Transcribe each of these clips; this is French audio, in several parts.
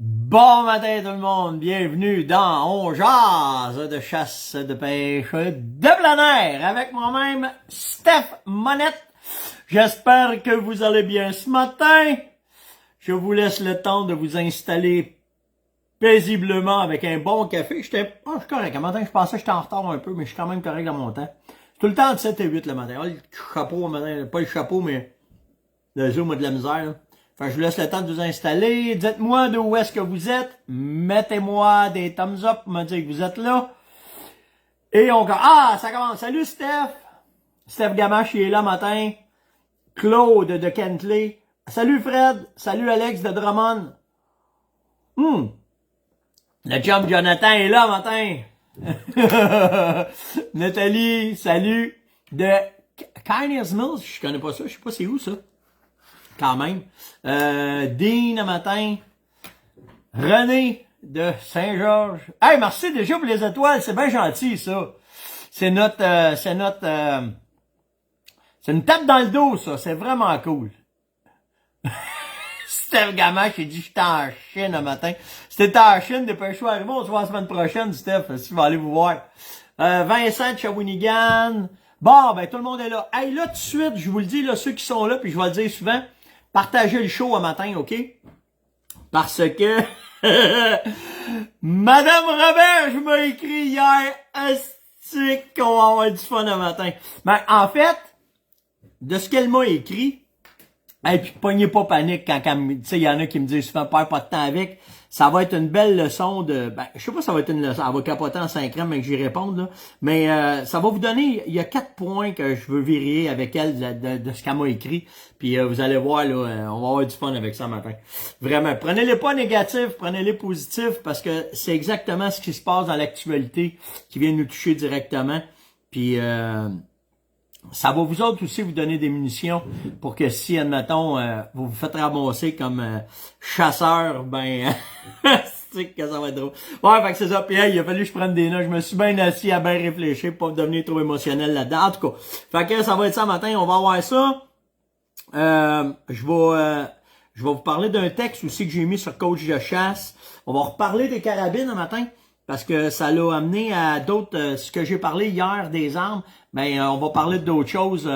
Bon matin tout le monde, bienvenue dans On jase de chasse, de pêche, de plein air avec moi-même, Steph Monette. J'espère que vous allez bien ce matin. Je vous laisse le temps de vous installer paisiblement avec un bon café. Je suis correct. Le matin, je pensais que j'étais en retard un peu, mais je suis quand même correct dans mon temps. C'est tout le temps de 7 et 8 le matin. Ah, le chapeau le matin, pas le chapeau, mais le zoom a de la misère, là. Fait que je vous laisse le temps de vous installer. Dites-moi d'où est-ce que vous êtes. Mettez-moi des thumbs up pour me dire que vous êtes là. Et on commence. Ah, ça commence. Salut Steph. Steph Gamache, il est là matin. Claude de Kentley. Salut Fred. Salut Alex de Drummond. Le chum Jonathan est là matin. Nathalie, salut. De Carneys Mills. Je connais pas ça. Je sais pas c'est où ça. Quand même. Dean le matin. René de Saint-Georges. Hey, merci déjà pour les étoiles. C'est bien gentil, ça. C'est une tape dans le dos, ça. C'est vraiment cool. Steph Gamache, il dit, j'étais en Chine le matin. C'était en Chine, dépêche-toi, arrivé. On se voit la semaine prochaine, Steph, si tu vas aller vous voir. Vincent de Shawinigan. Bon, ben, tout le monde est là. Hey, là, tout de suite, je vous le dis, là, ceux qui sont là, puis je vais le dire souvent, partagez le show un matin, OK? Parce que Madame Roberge m'a écrit hier, est-ce qu'on va avoir du fun un matin? Ben, en fait, de ce qu'elle m'a écrit, et puis pognez pas panique quand tu sais, il y en a qui me disent souvent perds pas de temps avec. Ça va être une belle leçon de, ben, je sais pas si ça va être une leçon, elle va capoter en 5 ans, mais que j'y réponde, là. Mais, ça va vous donner, il y a 4 points que je veux vérifier avec elle de ce qu'elle m'a écrit. Puis, vous allez voir, là, on va avoir du fun avec ça matin. Vraiment. Prenez-les pas négatifs, prenez-les positifs, parce que c'est exactement ce qui se passe dans l'actualité qui vient nous toucher directement. Puis, ça va vous autres aussi vous donner des munitions pour que si, admettons, vous vous faites ramasser comme chasseur, ben, c'est que ça va être drôle. Ouais, fait que c'est ça. Puis hey, il a fallu que je prenne des notes. Je me suis bien assis à bien réfléchir pour pas devenir trop émotionnel là-dedans. En tout cas, fait que ça va être ça matin. On va voir ça. Je vais vous parler d'un texte aussi que j'ai mis sur Coach de chasse. On va reparler des carabines un matin. Parce que ça l'a amené à d'autres, ce que j'ai parlé hier des armes, ben on va parler d'autres choses.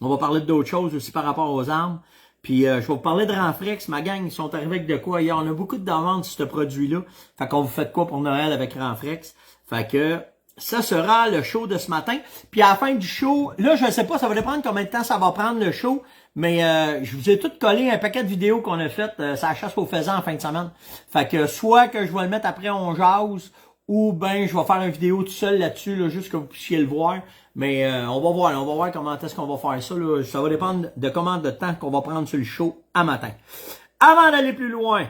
On va parler d'autres choses aussi par rapport aux armes. Puis je vais vous parler de Renfrex. Ma gang, ils sont arrivés avec de quoi hier. On a beaucoup de demandes sur ce produit-là. Fait qu'on vous fait quoi pour Noël avec Renfrex? Fait que ça sera le show de ce matin. Puis à la fin du show, là, je sais pas, ça va dépendre combien de temps ça va prendre le show. Mais je vous ai tout collé un paquet de vidéos qu'on a faites. Ça chasse aux faisans en fin de semaine. Fait que soit que je vais le mettre après on jase, ou ben je vais faire une vidéo tout seul là-dessus, là, juste que vous puissiez le voir. Mais on va voir comment est-ce qu'on va faire ça. Là. Ça va dépendre de combien de temps qu'on va prendre sur le show à matin. Avant d'aller plus loin,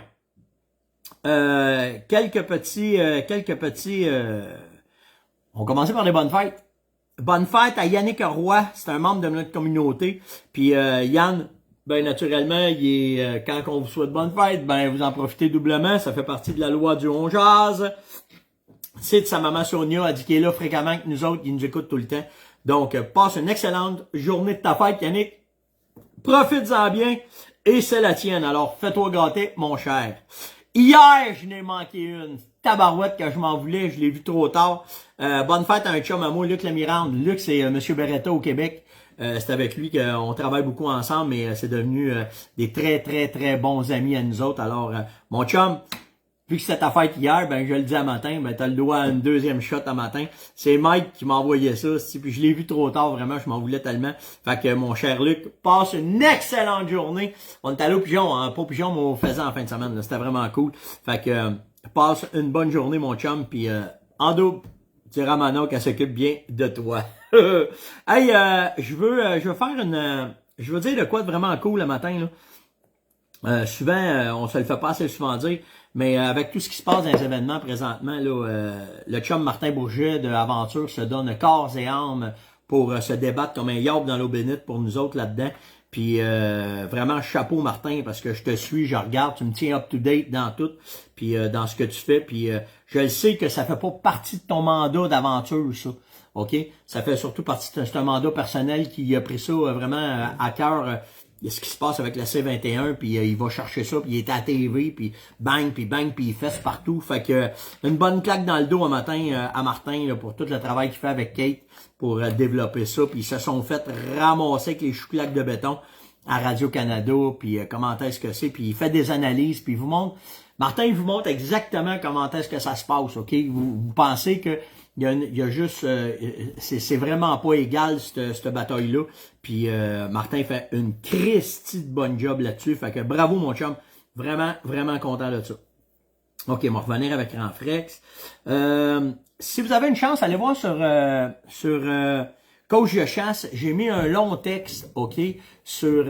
quelques petits. On va commencer par les bonnes fêtes. Bonne fête à Yannick Roy, c'est un membre de notre communauté. Puis Yann, ben naturellement, il est quand on vous souhaite bonne fête, ben vous en profitez doublement. Ça fait partie de la loi du on jase. C'est de sa maman Sonia, elle dit qu'il est là fréquemment que nous autres, il nous écoute tout le temps. Donc, passe une excellente journée de ta fête, Yannick. Profites-en bien et c'est la tienne. Alors, fais-toi gâter, mon cher. Hier, je n'ai manqué une tabarouette que je m'en voulais, je l'ai vu trop tard. Bonne fête à un chum à moi, Luc Lemirande. Luc, c'est Monsieur Beretta au Québec. C'est avec lui qu'on travaille beaucoup ensemble, mais c'est devenu des très, très, très bons amis à nous autres. Alors, mon chum, vu que c'était ta fête hier, ben je le dis à matin, ben t'as le droit à une deuxième shot à matin. C'est Mike qui m'a envoyé ça, puis je l'ai vu trop tard, vraiment, je m'en voulais tellement. Fait que mon cher Luc, passe une excellente journée. On est allé au pigeon, hein, pas au pigeon, mais au faisan en fin de semaine, c'était vraiment cool. Fait que passe une bonne journée, mon chum, puis en double, tu diras à Manon qu'elle s'occupe bien de toi. Hey, je veux faire je veux dire de quoi de vraiment cool le matin, là. Souvent, on se le fait pas assez souvent dire, mais avec tout ce qui se passe dans les événements présentement, là, le chum Martin Bourget de Aventure se donne corps et âme pour se débattre comme un yob dans l'eau bénite pour nous autres là-dedans. Puis vraiment chapeau Martin, parce que je te suis, je regarde, tu me tiens up to date dans tout, puis dans ce que tu fais, puis je le sais que ça fait pas partie de ton mandat d'aventure, ça. OK? Ça fait surtout partie de ce mandat personnel qui a pris ça vraiment à cœur il y a ce qui se passe avec la C21, puis il va chercher ça, puis il est à la TV, puis bang, puis il fesse partout. Fait que une bonne claque dans le dos un matin à Martin là, pour tout le travail qu'il fait avec Kate pour développer ça. Puis ils se sont fait ramasser avec les chou-claques de béton à Radio-Canada, puis comment est-ce que c'est, puis il fait des analyses, puis il vous montre, Martin il vous montre exactement comment est-ce que ça se passe, OK? Vous pensez que il y a juste, c'est vraiment pas égal, cette bataille-là. Puis Martin fait une Christie de bonne job là-dessus. Fait que bravo mon chum. Vraiment, vraiment content de ça. OK, on va revenir avec Ranfrex. Si vous avez une chance, allez voir sur Coach de chasse. J'ai mis un long texte, OK, sur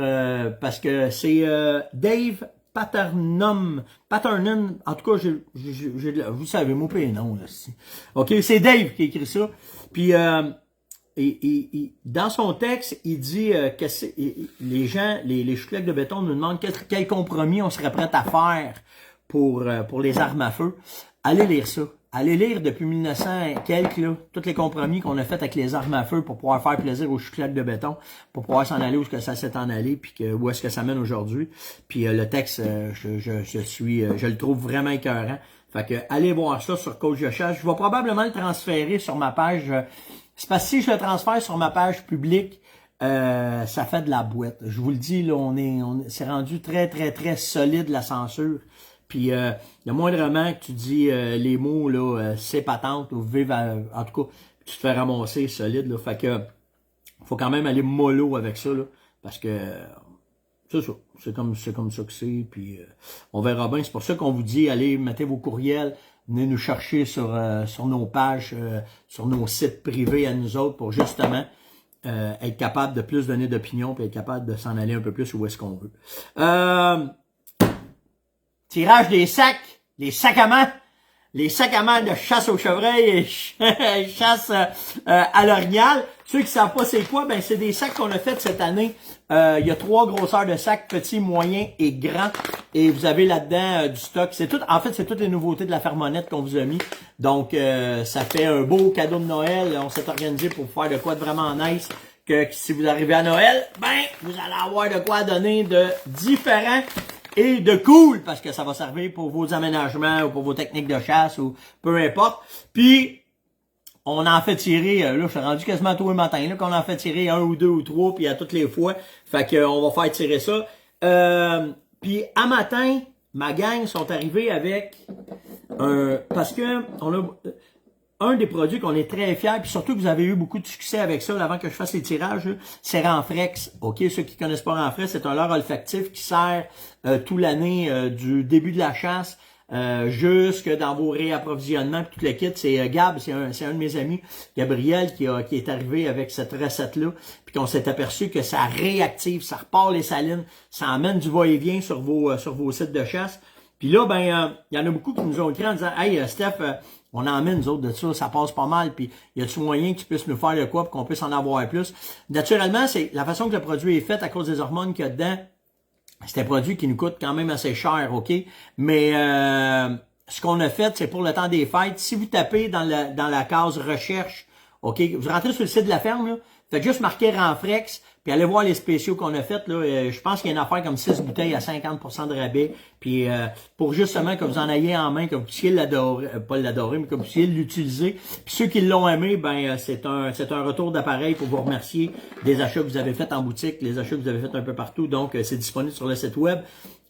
parce que c'est Dave Patternum, en tout cas, vous savez, mon pays non là. OK, c'est Dave qui écrit ça. Puis dans son texte, il dit que les gens, les chouclecs de béton nous demandent quel compromis on serait prêt à faire pour les armes à feu. Allez lire ça. Allez lire depuis 1900 et quelques, là, tous les compromis qu'on a fait avec les armes à feu pour pouvoir faire plaisir aux chouclaques de béton, pour pouvoir s'en aller où est-ce que ça s'est en allé, puis où est-ce que ça mène aujourd'hui. Puis le texte, je le trouve vraiment écœurant. Fait que allez voir ça sur Coach de chasse. Je vais probablement le transférer sur ma page. C'est parce que si je le transfère sur ma page publique, ça fait de la boîte. Je vous le dis, là, c'est rendu très, très, très solide la censure. Puis, le moindrement que tu dis les mots, là, c'est patente, ou vive, en tout cas, tu te fais ramasser solide, là. Fait que, faut quand même aller mollo avec ça, là, parce que, c'est ça. C'est comme ça que c'est, puis on verra bien. C'est pour ça qu'on vous dit, allez, mettez vos courriels, venez nous chercher sur nos pages, sur nos sites privés à nous autres, pour justement être capable de plus donner d'opinion, puis être capable de s'en aller un peu plus où est-ce qu'on veut. Tirage des sacs, les sacs à main de chasse au chevreuil et chasse à l'orignal. Ceux qui savent pas c'est quoi, ben c'est des sacs qu'on a fait cette année. Il y a 3 grosseurs de sacs, petits, moyens et grands. Et vous avez là-dedans du stock. En fait, c'est toutes les nouveautés de la Fermonette qu'on vous a mis. Donc, ça fait un beau cadeau de Noël. On s'est organisé pour faire de quoi de vraiment nice. Que si vous arrivez à Noël, ben, vous allez avoir de quoi donner de différents et de cool, parce que ça va servir pour vos aménagements ou pour vos techniques de chasse ou peu importe. Puis, on en fait tirer, là, je suis rendu quasiment tous les matins, là, qu'on en fait tirer 1 ou 2 ou 3, puis à toutes les fois. Fait que on va faire tirer ça. Puis, à matin, ma gang sont arrivés avec parce que on a un des produits qu'on est très fiers, puis surtout que vous avez eu beaucoup de succès avec ça, là, avant que je fasse les tirages, c'est Ranfrex. OK, ceux qui connaissent pas Ranfrex, c'est un leurre olfactif qui sert toute l'année du début de la chasse jusque dans vos réapprovisionnements, puis tout le kit. C'est Gab, c'est un de mes amis, Gabriel, qui est arrivé avec cette recette-là, puis qu'on s'est aperçu que ça réactive, ça repart les salines, ça amène du va-et-vient sur vos sites de chasse. Puis là, ben, il y en a beaucoup qui nous ont écrit en disant « Hey, Steph, on en met, nous autres, de ça, ça passe pas mal, puis y a-tu moyen que tu puisses nous faire de quoi pour qu'on puisse en avoir plus? » Naturellement, c'est la façon que le produit est fait à cause des hormones qu'il y a dedans. C'est un produit qui nous coûte quand même assez cher, OK? Mais ce qu'on a fait, c'est pour le temps des fêtes. Si vous tapez dans la case recherche, OK, vous rentrez sur le site de la ferme, là, faites juste marquer Ranfrex, puis allez voir les spéciaux qu'on a fait. Là, je pense qu'il y a une affaire comme 6 bouteilles à 50% de rabais. Puis pour justement que vous en ayez en main, que vous puissiez l'adorer, pas l'adorer, mais que vous puissiez l'utiliser. Puis ceux qui l'ont aimé, ben c'est un retour d'appareil pour vous remercier des achats que vous avez faits en boutique, les achats que vous avez faits un peu partout. Donc c'est disponible sur le site web.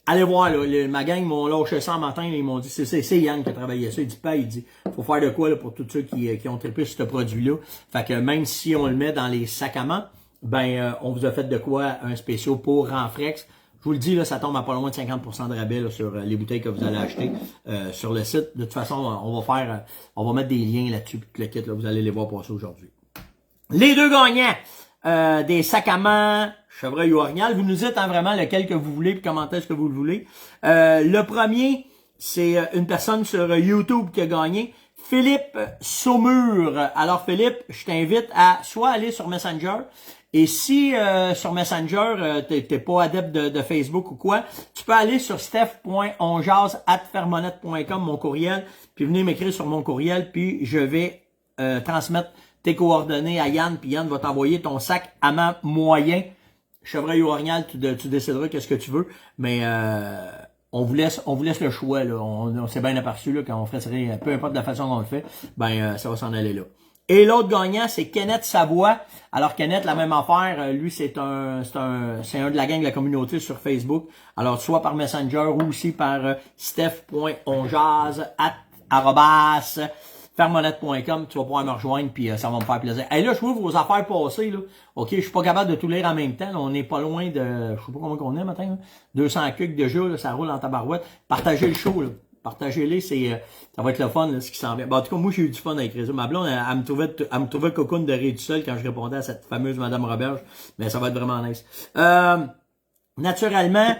Allez voir, là, ma gang m'ont lâché ça en matin, ils m'ont dit, c'est Yann qui a travaillé ça. Il dit pas, il dit, faut faire de quoi là pour tous ceux qui ont trippé sur ce produit-là. Fait que même si on le met dans les sacs à main, ben on vous a fait de quoi un spécial pour Ranfrex. Je vous le dis, là, ça tombe à pas loin de 50% de rabais là, sur les bouteilles que vous allez acheter sur le site. De toute façon, on va mettre des liens là-dessus, puis le kit, là, vous allez les voir passer aujourd'hui. Les deux gagnants des sacs à main chevreuil ou orignal, vous nous dites vraiment lequel que vous voulez, puis comment est-ce que vous le voulez. Le premier, c'est une personne sur YouTube qui a gagné. Philippe Saumur. Alors Philippe, je t'invite à soit aller sur Messenger, et si sur Messenger, t'es pas adepte de Facebook ou quoi, tu peux aller sur steph.onjase@fermonette.com, mon courriel, puis venez m'écrire sur mon courriel, puis je vais transmettre tes coordonnées à Yann, puis Yann va t'envoyer ton sac à main moyen chevreuil ou orignal, tu décideras qu'est-ce que tu veux, mais on vous laisse le choix, là. On s'est bien aperçu, là, quand on ferait ça, peu importe la façon qu'on le fait, ça va s'en aller là. Et l'autre gagnant, c'est Kenneth Savoie. Alors Kenneth, la même affaire, lui c'est un de la gang de la communauté sur Facebook. Alors soit par Messenger ou aussi par steph.onjaz@fermonette.com, tu vas pouvoir me rejoindre puis ça va me faire plaisir. Et là, je vois vos affaires passer là. OK, je suis pas capable de tout lire en même temps. Là. On n'est pas loin de, je sais pas combien qu'on est matin, là. 200 cucs déjà, là, ça roule en tabarouette. Partagez le show là. Partagez-les, ça va être le fun, là, ce qui s'en vient. Bon, en tout cas, moi, j'ai eu du fun avec ça. Ma blonde, elle me trouvait le cocoon de rire tout seul quand je répondais à cette fameuse Madame Roberge. Mais ça va être vraiment nice. Naturellement,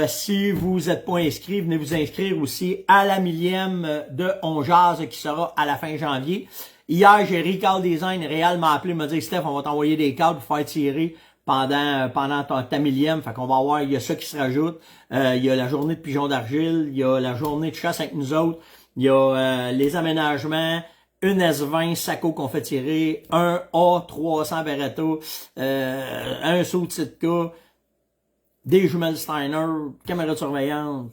si vous n'êtes pas inscrit, venez vous inscrire aussi à la 1000e de On Jase qui sera à la fin janvier. Hier, j'ai Recall Design. Réal m'a appelé, m'a dit, Steph, on va t'envoyer des câbles pour faire tirer pendant ta 1000e. Fait qu'on va avoir, il y a ça qui se rajoute. Il y a la journée de pigeons d'argile, il y a la journée de chasse avec nous autres, il y a les aménagements, une S20 Saco qu'on fait tirer, un A300 Beretta, un saut de Sitka, des jumelles Steiner, caméra de surveillance.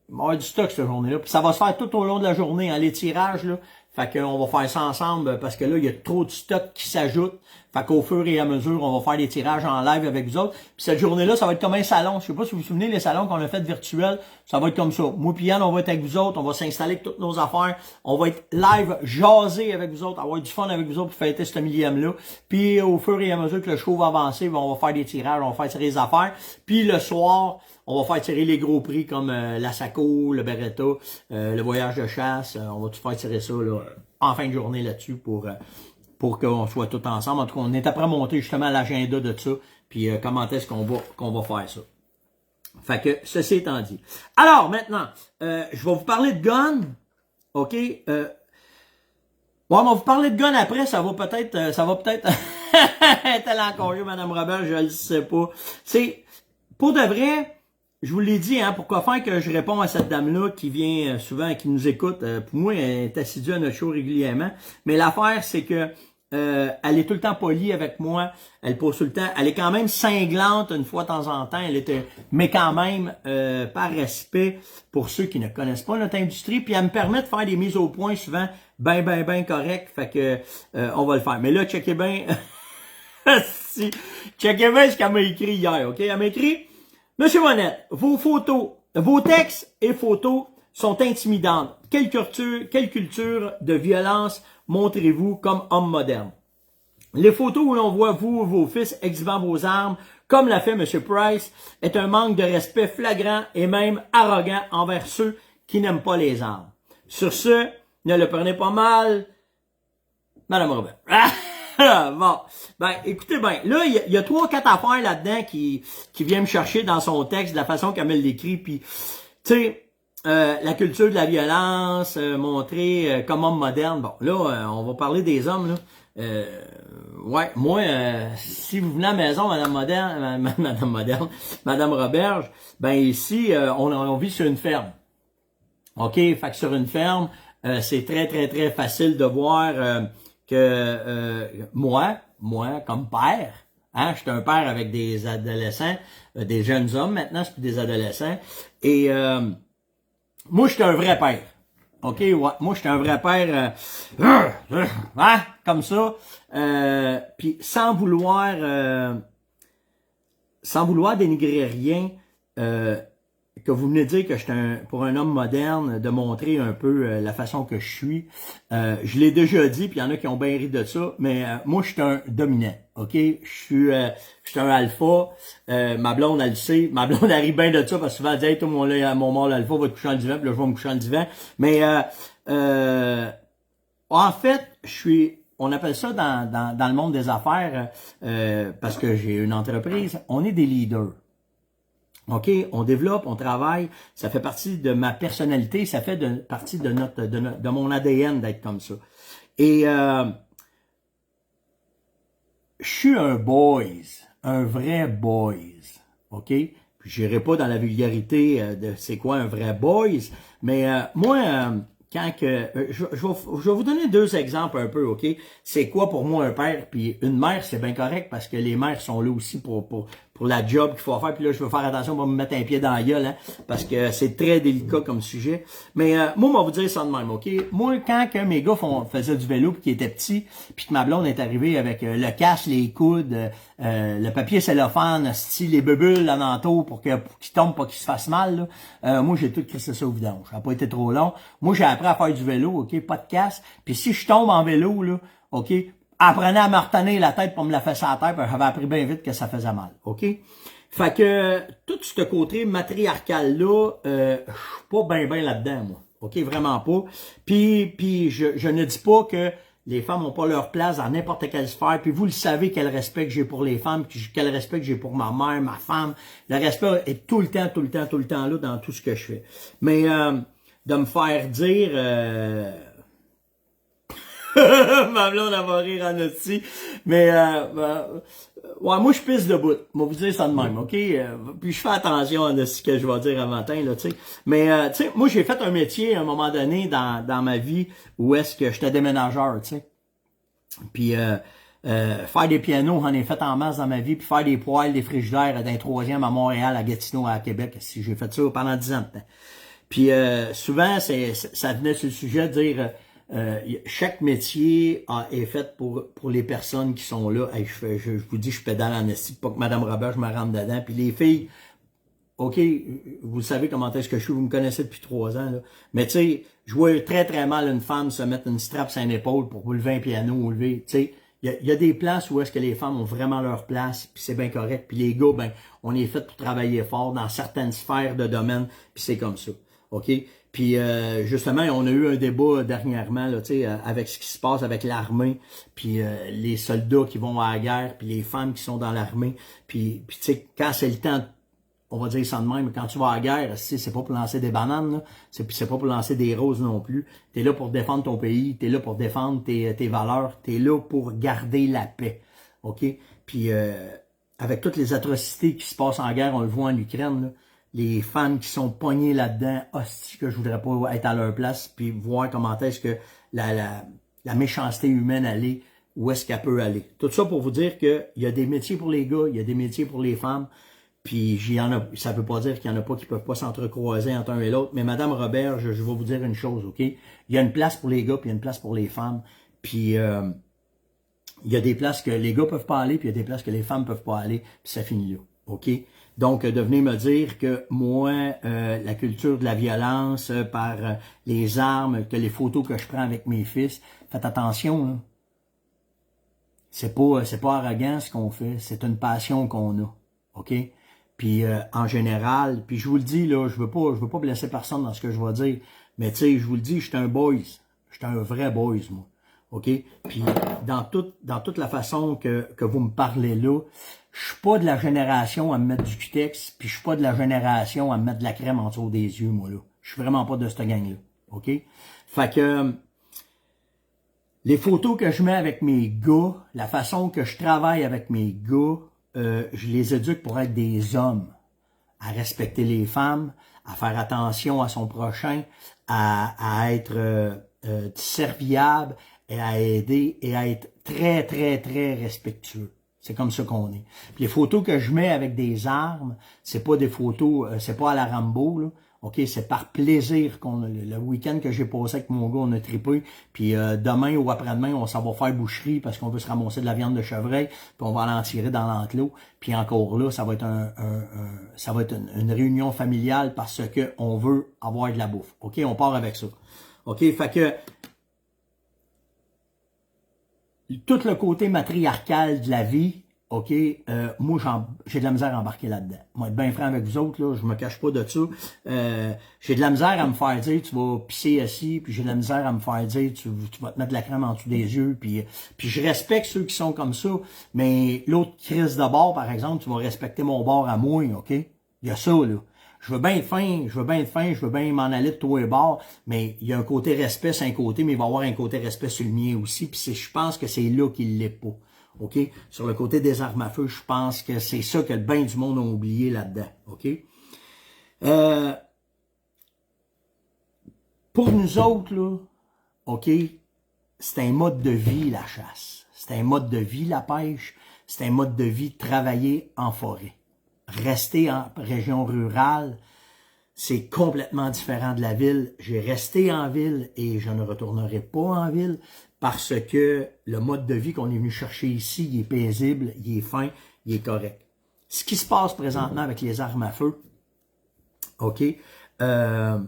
Il va y avoir du stock cette journée-là. Puis ça va se faire tout au long de la journée, hein, les tirages, là. Fait qu'on va faire ça ensemble parce que là, il y a trop de stock qui s'ajoute. Fait qu'au fur et à mesure, on va faire des tirages en live avec vous autres. Puis cette journée-là, ça va être comme un salon. Je sais pas si vous vous souvenez, les salons qu'on a fait virtuels, ça va être comme ça. Moi puis Yann, on va être avec vous autres, on va s'installer avec toutes nos affaires. On va être live, jaser avec vous autres, avoir du fun avec vous autres pour fêter ce 1000e-là. Puis au fur et à mesure que le show va avancer, on va faire des tirages, on va faire tirer les affaires. Puis le soir, on va faire tirer les gros prix comme la Saco, le Beretta, le voyage de chasse. On va tout faire tirer ça là, en fin de journée là-dessus pour qu'on soit tous ensemble. En tout cas, on est après monter justement l'agenda de ça. Puis comment est-ce qu'on va faire ça. Fait que ceci étant dit. Alors maintenant, je vais vous parler de gun. OK? On va vous parler de gun après. Ça va peut-être être encore mieux, Madame Robert, je le sais pas. C'est pour de vrai. Je vous l'ai dit, hein, pourquoi faire que je réponds à cette dame-là qui vient souvent, qui nous écoute. Pour moi, elle est assidue à notre show régulièrement. Mais l'affaire, c'est que elle est tout le temps polie avec moi. Elle pose tout le temps. Elle est quand même cinglante une fois de temps en temps. Mais quand même, par respect pour ceux qui ne connaissent pas notre industrie. Puis elle me permet de faire des mises au point souvent ben correct. Fait que on va le faire. Mais là, checkez bien. Checkez bien ce qu'elle m'a écrit hier, OK? Elle m'a écrit. Monsieur Monette, vos textes et photos sont intimidantes. Quelle culture de violence montrez-vous comme homme moderne? Les photos où l'on voit vous ou vos fils exhibant vos armes, comme l'a fait M. Price, est un manque de respect flagrant et même arrogant envers ceux qui n'aiment pas les armes. Sur ce, ne le prenez pas mal, Madame Robert. Bon, ben écoutez bien, là il y a 3-4 affaires là-dedans qui viennent me chercher dans son texte, de la façon qu'elle me l'écrit, puis tu sais, la culture de la violence, montrer comme homme moderne. Bon, là, on va parler des hommes, là. Ouais, moi, si vous venez à la maison, Madame Roberge, ben ici, on vit sur une ferme. OK, fait que sur une ferme, c'est très facile de voir que moi, comme père, hein, je suis un père avec des adolescents, des jeunes hommes maintenant, c'est plus des adolescents, et moi, je suis un vrai père. OK, ouais, moi, je suis un vrai père, hein, comme ça, puis sans vouloir dénigrer rien, que vous venez de dire que je suis pour un homme moderne, de montrer un peu la façon que je suis. Je l'ai déjà dit, puis il y en a qui ont bien ri de ça, mais moi, je suis un dominant, OK? Je suis un alpha. Ma blonde, elle le sait. Ma blonde, elle rit bien de ça, parce que souvent, elle dit, hey, toi, mon mâle alpha va te coucher dans le divan, puis là, je vais me coucher dans le divan. Mais en fait, on appelle ça dans le monde des affaires, parce que j'ai une entreprise, on est des leaders. OK, on développe, on travaille, ça fait partie de ma personnalité, ça fait partie de mon ADN d'être comme ça. Et je suis un boys, un vrai boys, OK? Puis j'irai pas dans la vulgarité de c'est quoi un vrai boys, mais moi, je vais vous donner 2 exemples un peu, OK? C'est quoi pour moi un père, puis une mère, c'est bien correct parce que les mères sont là aussi pour pour la job qu'il faut faire. Puis là, je veux faire attention pour me mettre un pied dans la gueule, hein, parce que c'est très délicat comme sujet. Mais moi, on va vous dire ça de même, OK? Moi, quand que mes gars faisaient du vélo puis qu'ils étaient petits, puis que ma blonde est arrivée avec le casque, les coudes, le papier cellophane, style les bubules en entour pour qu'ils tombent, pas qu'ils se fassent mal, là, moi, j'ai tout crissé ça au vidange. Ça n'a pas été trop long. Moi, j'ai appris à faire du vélo, OK? Pas de casque. Puis si je tombe en vélo, là, OK? Apprenez à me retenir la tête pour me la faire sur la tête, parce que j'avais appris bien vite que ça faisait mal, OK? Fait que, tout ce côté matriarcal-là, je suis pas ben là-dedans, moi. OK? Vraiment pas. Puis je ne dis pas que les femmes n'ont pas leur place dans n'importe quelle sphère, puis vous le savez quel respect que j'ai pour les femmes, quel respect que j'ai pour ma mère, ma femme. Le respect est tout le temps là dans tout ce que je fais. Mais, de me faire dire... ma blonde, elle va rire en aussi. Mais, ouais, moi, je pisse debout. Moi, vous dire ça de même, OK? Puis je fais attention à ce que je vais dire à matin, là, tu sais. Mais, tu sais, moi, j'ai fait un métier à un moment donné dans ma vie où est-ce que j'étais déménageur, tu sais. Puis, faire des pianos, j'en ai fait en masse dans ma vie. Puis faire des poêles, des frigidaires d'un troisième à Montréal, à Gatineau, à Québec. Si j'ai fait ça pendant 10 ans de temps. Puis, souvent, ça venait sur le sujet de dire... chaque métier est fait pour les personnes qui sont là. Hey, je vous dis, je pédale en esti, pas que Madame Robert, je me rentre dedans. Puis les filles, OK, vous savez comment est-ce que je suis, vous me connaissez depuis 3 ans, là. Mais tu sais, je vois très mal une femme se mettre une strap sur une épaule pour lever un piano ou lever, tu sais. Il y a des places où est-ce que les femmes ont vraiment leur place, puis c'est bien correct. Puis les gars, ben, on est fait pour travailler fort dans certaines sphères de domaine, puis c'est comme ça. OK? Puis justement, on a eu un débat dernièrement là, avec ce qui se passe avec l'armée, puis les soldats qui vont à la guerre, puis les femmes qui sont dans l'armée. Puis tu sais, quand c'est le temps, on va dire ça de même, quand tu vas à la guerre, c'est pas pour lancer des bananes, là, c'est pas pour lancer des roses non plus. T'es là pour défendre ton pays, t'es là pour défendre tes valeurs, t'es là pour garder la paix. OK? Puis avec toutes les atrocités qui se passent en guerre, on le voit en Ukraine, là, les femmes qui sont pognées là-dedans, hostie que je voudrais pas être à leur place, puis voir comment est-ce que la méchanceté humaine allait, où est-ce qu'elle peut aller. Tout ça pour vous dire qu'il y a des métiers pour les gars, il y a des métiers pour les femmes, puis ça veut pas dire qu'il y en a pas qui peuvent pas s'entrecroiser entre un et l'autre, mais Madame Robert, je vais vous dire une chose, OK? Il y a une place pour les gars, puis il y a une place pour les femmes, puis il y a des places que les gars peuvent pas aller, puis il y a des places que les femmes peuvent pas aller, puis ça finit là, OK? Donc, de venir me dire que moi, la culture de la violence par les armes, que les photos que je prends avec mes fils, faites attention, là. C'est pas arrogant ce qu'on fait, c'est une passion qu'on a, OK? Puis en général, puis je vous le dis, là, je veux pas blesser personne dans ce que je vais dire, mais tu sais, je vous le dis, je suis un boys, je suis un vrai boys, moi. OK? Puis dans toute la façon que vous me parlez là, je suis pas de la génération à me mettre du cutex, puis je suis pas de la génération à me mettre de la crème en dessous des yeux, moi, là. Je suis vraiment pas de cette gang-là. OK? Fait que les photos que je mets avec mes gars, la façon que je travaille avec mes gars, je les éduque pour être des hommes, à respecter les femmes, à faire attention à son prochain, à être serviable, et à aider et à être très respectueux. C'est comme ça qu'on est. Puis les photos que je mets avec des armes, c'est pas des photos, c'est pas à la Rambo, là. OK, c'est par plaisir qu'on a. Le week-end que j'ai passé avec mon gars, on a trippé. Puis demain ou après-demain, on s'en va faire boucherie parce qu'on veut se ramasser de la viande de chevreuil, puis on va l'en tirer dans l'enclos. Puis encore là, ça va être ça va être une réunion familiale parce que on veut avoir de la bouffe. OK, on part avec ça. OK, fait que tout le côté matriarcal de la vie, OK, moi, j'ai de la misère à embarquer là-dedans. Moi, être bien franc avec vous autres, là, je me cache pas de ça. J'ai de la misère à me faire dire, tu vas pisser assis, puis j'ai de la misère à me faire dire, tu vas te mettre de la crème en dessous des yeux, puis je respecte ceux qui sont comme ça, mais l'autre crise de bord, par exemple, tu vas respecter mon bord à moi, OK? Il y a ça, là. Je veux bien être fin, je veux bien m'en aller de tous les bords, mais il y a un côté respect sur un côté, mais il va y avoir un côté respect sur le mien aussi, puis je pense que c'est là qu'il l'est pas. OK? Sur le côté des armes à feu, je pense que c'est ça que le bain du monde a oublié là-dedans. OK? Pour nous autres, là, OK, c'est un mode de vie, la chasse. C'est un mode de vie, la pêche. C'est un mode de vie, travailler en forêt. rester en région rurale, c'est complètement différent de la ville. J'ai resté en ville et je ne retournerai pas en ville parce que le mode de vie qu'on est venu chercher ici, il est paisible, il est fin, il est correct. Ce qui se passe présentement avec les armes à feu, OK, je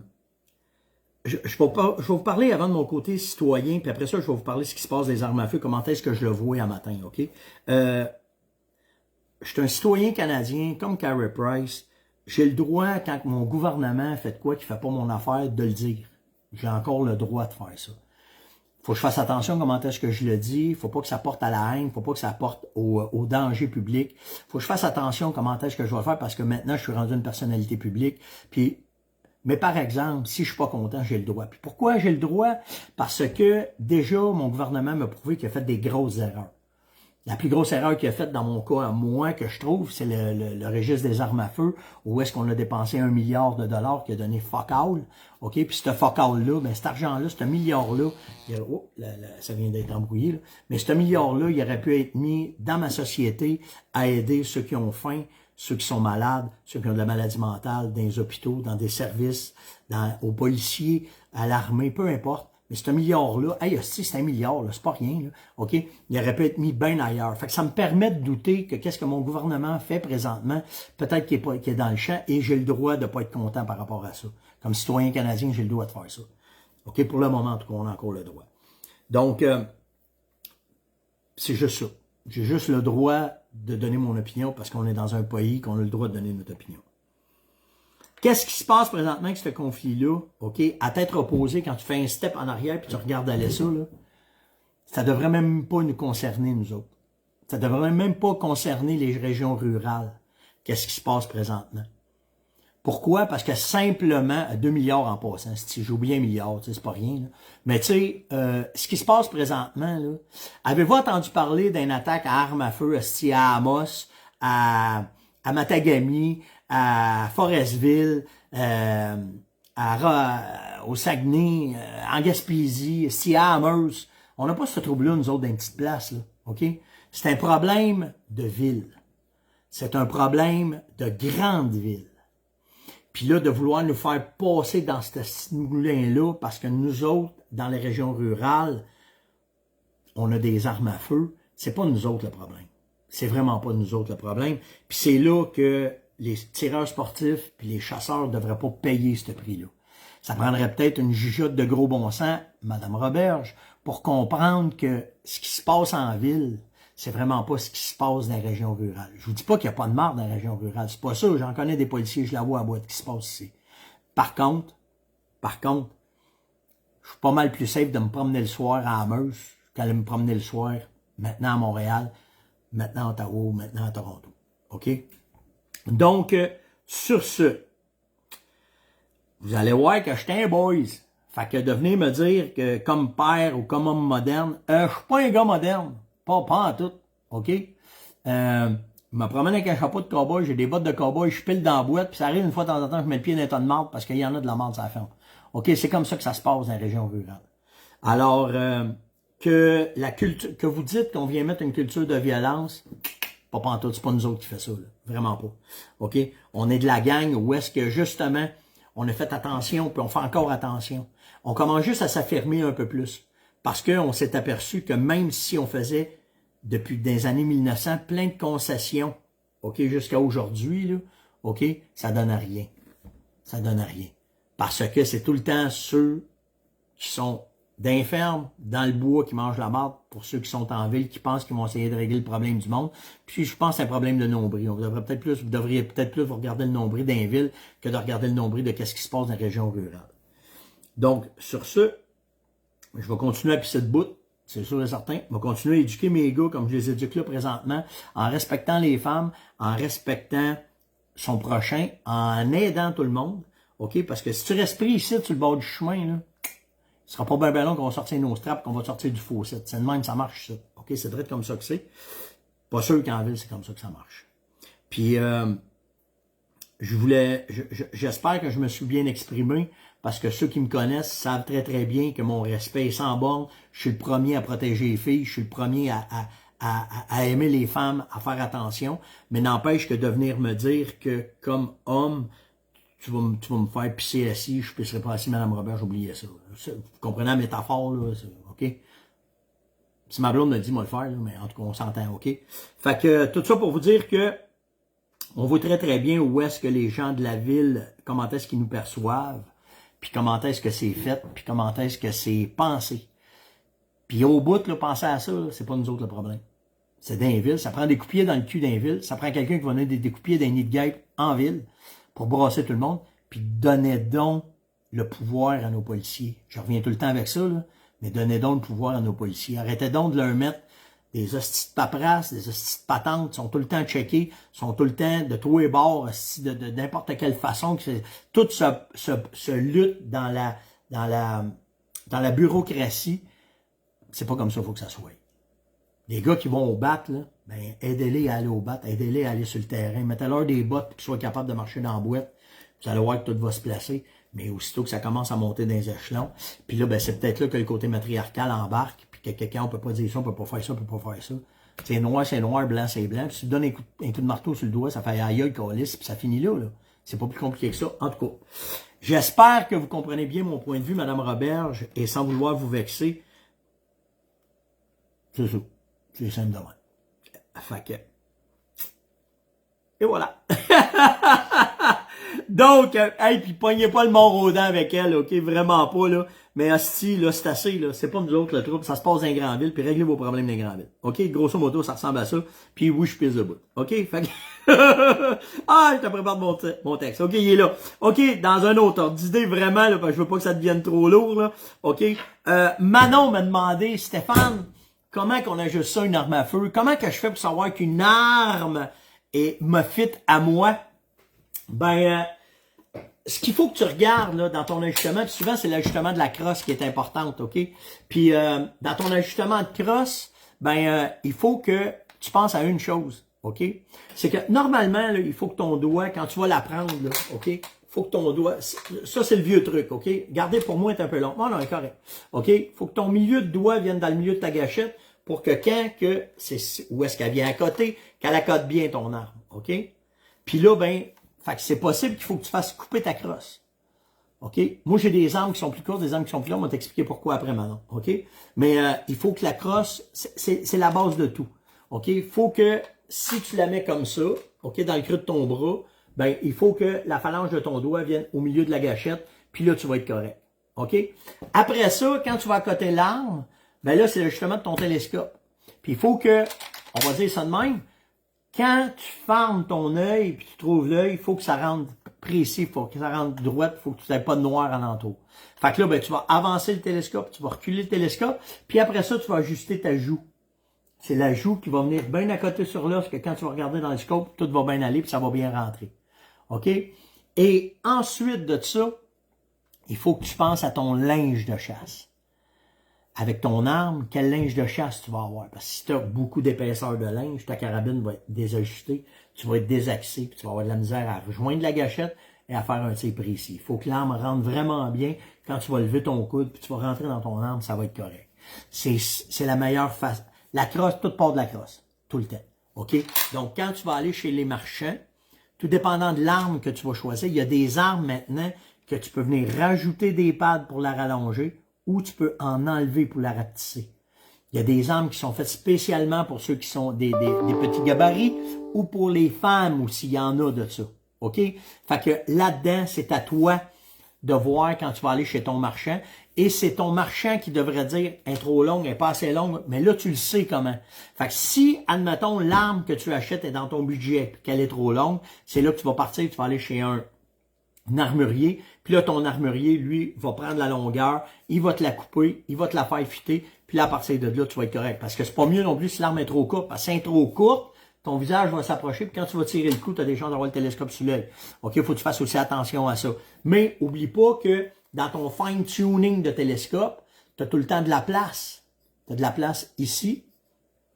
vais vous parler avant de mon côté citoyen, puis après ça, je vais vous parler de ce qui se passe des armes à feu, comment est-ce que je le vois un matin, OK? Je suis un citoyen canadien, comme Carey Price. J'ai le droit, quand mon gouvernement fait de quoi qui fait pas mon affaire, de le dire. J'ai encore le droit de faire ça. Faut que je fasse attention comment est-ce que je le dis. Faut pas que ça porte à la haine. Faut pas que ça porte au danger public. Faut que je fasse attention comment est-ce que je vais le faire parce que maintenant, je suis rendu une personnalité publique. Mais par exemple, si je suis pas content, j'ai le droit. Puis pourquoi j'ai le droit? Parce que déjà, mon gouvernement m'a prouvé qu'il a fait des grosses erreurs. La plus grosse erreur qu'il a faite dans mon cas, à moi, que je trouve, c'est le registre des armes à feu, où est-ce qu'on a dépensé 1 milliard de dollars qui a donné fuck all. OK? Puis ce fuck all-là, ben cet argent-là, ce milliard-là, ça vient d'être embrouillé, là. Mais ce milliard-là, il aurait pu être mis dans ma société à aider ceux qui ont faim, ceux qui sont malades, ceux qui ont de la maladie mentale, dans les hôpitaux, dans des services, aux policiers, à l'armée, peu importe. Mais ce milliard-là, hey, c'est 1 milliard, là, c'est pas rien, là, OK? Il aurait pu être mis bien ailleurs. Fait que ça me permet de douter que qu'est-ce que mon gouvernement fait présentement, peut-être qu'il est dans le champ, et j'ai le droit de ne pas être content par rapport à ça. Comme citoyen canadien, j'ai le droit de faire ça. OK? Pour le moment, en tout cas, on a encore le droit. Donc, c'est juste ça. J'ai juste le droit de donner mon opinion parce qu'on est dans un pays qu'on a le droit de donner notre opinion. Qu'est-ce qui se passe présentement avec ce conflit-là? OK? À tête reposée, quand tu fais un step en arrière puis tu regardes aller ça, là, ça devrait même pas nous concerner, nous autres. Ça devrait même pas concerner les régions rurales. Qu'est-ce qui se passe présentement? Pourquoi? Parce que simplement, 2 milliards en passant, j'ai oublié 1 milliard, c'est pas rien, là. Mais tu sais, ce qui se passe présentement, là, avez-vous entendu parler d'une attaque à armes à feu à Amos, à Matagami, à Forestville, au Saguenay, en Gaspésie, à Amherst? On n'a pas ce trouble-là, nous autres, dans une petite place, là, OK? C'est un problème de ville. C'est un problème de grande ville. Puis là, de vouloir nous faire passer dans ce moulin-là, parce que nous autres, dans les régions rurales, on a des armes à feu, c'est pas nous autres le problème. C'est vraiment pas nous autres le problème. Puis c'est là que les tireurs sportifs puis les chasseurs ne devraient pas payer ce prix-là. Ça prendrait peut-être une jugeote de gros bon sens, Madame Roberge, pour comprendre que ce qui se passe en ville, c'est vraiment pas ce qui se passe dans les régions rurales. Je vous dis pas qu'il n'y a pas de marde dans les régions rurales. C'est pas ça. J'en connais des policiers, je la vois à boîte qui se passe ici. Par contre, je suis pas mal plus safe de me promener le soir à Amherst qu'aller me promener le soir maintenant à Montréal, maintenant à Ottawa, maintenant à Toronto. OK? Donc, sur ce, vous allez voir que je suis un boys. Fait que de venir me dire que comme père ou comme homme moderne, je suis pas un gars moderne. Pas en tout. OK? Je me promène avec un chapeau de cowboy, j'ai des bottes de cowboy, je pile dans la boîte, puis ça arrive une fois de temps en temps, je mets le pied dans un tas de marde parce qu'il y en a de la marde sur la ferme. OK? C'est comme ça que ça se passe dans les régions rurales. Alors, que vous dites qu'on vient mettre une culture de violence, pas en tout, c'est pas nous autres qui fait ça, là. Vraiment pas. OK? On est de la gang où est-ce que, justement, on a fait attention, puis on fait encore attention. On commence juste à s'affirmer un peu plus. Parce qu'on s'est aperçu que même si on faisait, depuis des années 1900, plein de concessions, OK, jusqu'à aujourd'hui, là, OK, ça donne à rien. Ça donne à rien. Parce que c'est tout le temps ceux qui sont d'infermes, dans le bois, qui mangent la marde, pour ceux qui sont en ville, qui pensent qu'ils vont essayer de régler le problème du monde. Puis je pense que c'est un problème de nombril. Vous devriez peut-être plus vous regarder le nombril d'un ville que de regarder le nombril de qu'est-ce qui se passe dans les régions rurales. Donc, sur ce, je vais continuer à pisser de bout, c'est sûr et certain. Je vais continuer à éduquer mes gars comme je les éduque là présentement, en respectant les femmes, en respectant son prochain, en aidant tout le monde. OK? Parce que si tu restes pris ici, sur le bord du chemin, là, ce sera pas bien long qu'on va sortir nos straps, qu'on va sortir du fossé. C'est de même, ça marche, ça. OK? C'est vrai comme ça que c'est. Pas sûr qu'en ville, c'est comme ça que ça marche. Puis, j'espère que je me suis bien exprimé, parce que ceux qui me connaissent savent très très bien que mon respect est sans borne. Je suis le premier à protéger les filles, je suis le premier à à aimer les femmes, à faire attention, mais n'empêche que de venir me dire que, comme homme, tu vas me faire pisser assis, je pisserai pas assis, Madame Robert, j'oubliais ça. Vous comprenez la métaphore, là, OK? Si ma blonde me dit, moi le faire, là, mais en tout cas, on s'entend, OK? Fait que, tout ça pour vous dire que, on voit très très bien où est-ce que les gens de la ville, comment est-ce qu'ils nous perçoivent, puis comment est-ce que c'est fait, puis comment est-ce que c'est pensé. Puis au bout, là, penser à ça, c'est pas nous autres le problème. C'est dans les villes, ça prend des coups de pied dans le cul d'un ville, ça prend quelqu'un qui va donner des coups de pied d'un nid de guêpe en ville pour brasser tout le monde, puis donnez donc le pouvoir à nos policiers. Je reviens tout le temps avec ça, là, mais donnez donc le pouvoir à nos policiers. Arrêtez donc de leur mettre des hosties de paperasses, des hosties de patentes, sont tout le temps checkés, sont tout le temps de tous les bords, de n'importe quelle façon. Tout se lutte dans la bureaucratie. C'est pas comme ça qu'il faut que ça soit. Les gars qui vont au bat, là, ben, aidez-les à aller au bat, aidez-les à aller sur le terrain, mettez-leur des bottes pour qu'ils soient capables de marcher dans la boîte. Vous allez voir que tout va se placer. Mais aussitôt que ça commence à monter dans les échelons, puis là, ben, c'est peut-être là que le côté matriarcal embarque, puis que quelqu'un, on peut pas dire ça, on peut pas faire ça, on peut pas faire ça. C'est noir, blanc, c'est blanc. Puis si tu donnes un coup de marteau sur le doigt, ça fait aïe, calice, puis ça finit là, là. C'est pas plus compliqué que ça. En tout cas, j'espère que vous comprenez bien mon point de vue, Madame Roberge, et sans vouloir vous vexer, c'est ça. C'est simple de même. Fait que... Et voilà. Donc, hey, puis pognez pas le mort aux dents avec elle, OK? Vraiment pas, là. Mais hostie, là, c'est assez, là. C'est pas nous autres, le trouble. Ça se passe dans les grandes villes, puis réglez vos problèmes dans les grandes villes. OK? Grosso modo, ça ressemble à ça. Puis oui, je pisse debout. OK? Fait que... ah, je te prépare mon texte. OK, il est là. OK, dans un autre ordre d'idée, vraiment, là, parce que je veux pas que ça devienne trop lourd, là. OK? Manon m'a demandé, Stéphane, comment qu'on ajuste ça, une arme à feu? Comment que je fais pour savoir qu'une arme me fit à moi? Ben, ce qu'il faut que tu regardes là, dans ton ajustement, puis souvent c'est l'ajustement de la crosse qui est importante, OK? Puis dans ton ajustement de crosse, ben il faut que tu penses à une chose, OK? C'est que normalement, là, il faut que ton doigt, quand tu vas la prendre, là, OK? Faut que ton doigt, ça c'est le vieux truc, OK? Gardez pour moi est un peu long. Non, non, correct. OK? Faut que ton milieu de doigt vienne dans le milieu de ta gâchette pour que quand que c'est où est-ce qu'elle vient à côté, qu'elle accote bien ton arme, OK? Puis là, ben, fait que c'est possible qu'il faut que tu fasses couper ta crosse. OK? Moi, j'ai des armes qui sont plus courtes, des armes qui sont plus longues. On va t'expliquer pourquoi après, maintenant. OK? Mais il faut que la crosse, c'est la base de tout. OK? Il faut que, si tu la mets comme ça, OK, dans le creux de ton bras, ben, il faut que la phalange de ton doigt vienne au milieu de la gâchette, puis là, tu vas être correct. OK? Après ça, quand tu vas accoter l'arme, ben là, c'est l'ajustement de ton télescope. Puis il faut que, on va dire ça de même, quand tu fermes ton œil puis tu trouves l'œil, il faut que ça rentre précis, il faut que ça rentre droit, il faut que tu n'aies pas de noir alentour. Fait que là, ben, tu vas avancer le télescope, tu vas reculer le télescope, puis après ça, tu vas ajuster ta joue. C'est la joue qui va venir bien à côté sur l'os, que quand tu vas regarder dans le scope, tout va bien aller puis ça va bien rentrer. OK? Et ensuite de ça, il faut que tu penses à ton linge de chasse. Avec ton arme, quel linge de chasse tu vas avoir. Parce que si tu as beaucoup d'épaisseur de linge, ta carabine va être désajustée, tu vas être désaxé, puis tu vas avoir de la misère à rejoindre la gâchette et à faire un tir précis. Il faut que l'arme rentre vraiment bien. Quand tu vas lever ton coude, puis tu vas rentrer dans ton arme, ça va être correct. C'est la meilleure façon. La crosse, tout part de la crosse. Tout le temps. OK? Donc, quand tu vas aller chez les marchands, tout dépendant de l'arme que tu vas choisir, il y a des armes maintenant que tu peux venir rajouter des pads pour la rallonger, ou tu peux en enlever pour la rapetisser. Il y a des armes qui sont faites spécialement pour ceux qui sont des petits gabarits ou pour les femmes aussi, il y en a de ça. OK? Fait que là-dedans, c'est à toi de voir quand tu vas aller chez ton marchand et c'est ton marchand qui devrait dire « elle est trop longue, elle n'est pas assez longue », mais là, tu le sais comment. Fait que si, admettons, l'arme que tu achètes est dans ton budget et qu'elle est trop longue, c'est là que tu vas partir, tu vas aller chez un armurier, puis là, ton armurier, lui, va prendre la longueur, il va te la couper, il va te la faire fitter, puis là, à partir de là, tu vas être correct. Parce que c'est pas mieux non plus si l'arme est trop courte, parce que si elle est trop courte, ton visage va s'approcher, puis quand tu vas tirer le coup, tu as des chances d'avoir le télescope sur l'œil. OK, il faut que tu fasses aussi attention à ça. Mais, oublie pas que dans ton fine-tuning de télescope, tu as tout le temps de la place. Tu as de la place ici,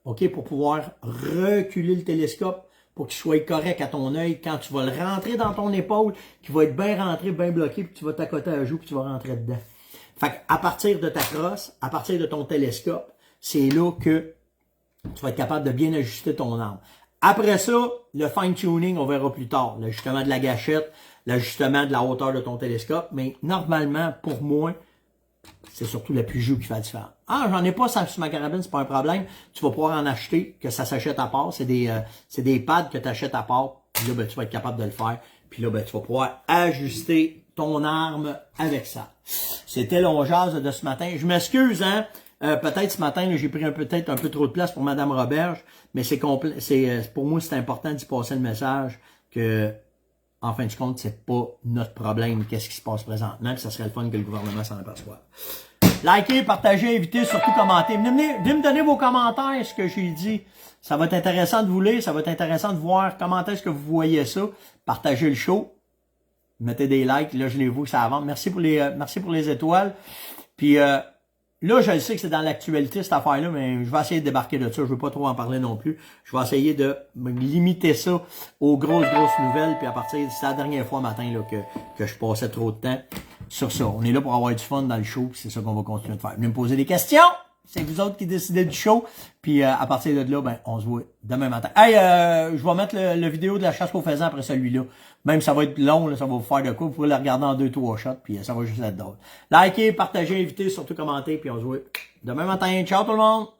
OK, pour pouvoir reculer le télescope pour qu'il soit correct à ton œil quand tu vas le rentrer dans ton épaule, qu'il va être bien rentré, bien bloqué, puis tu vas t'accoter à la joue, puis tu vas rentrer dedans. Fait qu'à partir de ta crosse, à partir de ton télescope, c'est là que tu vas être capable de bien ajuster ton arme. Après ça, le fine-tuning, on verra plus tard. L'ajustement de la gâchette, l'ajustement de la hauteur de ton télescope. Mais normalement, pour moi, c'est surtout l'appui-joue qui fait la différence. Ah, j'en ai pas sur ma carabine, c'est pas un problème. Tu vas pouvoir en acheter, que ça s'achète à part. C'est des pads que tu achètes à part. Puis là, ben, tu vas être capable de le faire. Puis là, ben, tu vas pouvoir ajuster ton arme avec ça. C'était l'ongease de ce matin. Je m'excuse, hein. Peut-être ce matin, j'ai pris peut-être un peu trop de place pour Madame Roberge, mais pour moi, c'est important d'y passer le message que, en fin de compte, c'est pas notre problème, qu'est-ce qui se passe présentement, puis ça serait le fun que le gouvernement s'en aperçoive. Likez, partagez, invitez, surtout commentez. Venez me donner vos commentaires, ce que j'ai dit. Ça va être intéressant de vous lire, ça va être intéressant de voir comment est-ce que vous voyez ça. Partagez le show. Mettez des likes, là, je les vois que ça avance. Merci pour les étoiles. Puis, là, je sais que c'est dans l'actualité, cette affaire-là, mais je vais essayer de débarquer de ça. Je veux pas trop en parler non plus. Je vais essayer de me limiter ça aux grosses nouvelles. Puis à partir, c'est la dernière fois matin là, que je passais trop de temps sur ça. On est là pour avoir du fun dans le show. C'est ça qu'on va continuer de faire. Venez me poser des questions. C'est vous autres qui décidez du show. Puis à partir de là, ben, on se voit demain matin. Hey, je vais mettre le vidéo de la chasse aux faisans après celui-là. Même ça va être long, là, ça va vous faire de quoi. Vous pouvez le regarder en 2-3 shots, puis ça va juste être drôle. Likez, partagez, invitez, surtout commentez, puis on se voit demain matin. Ciao tout le monde!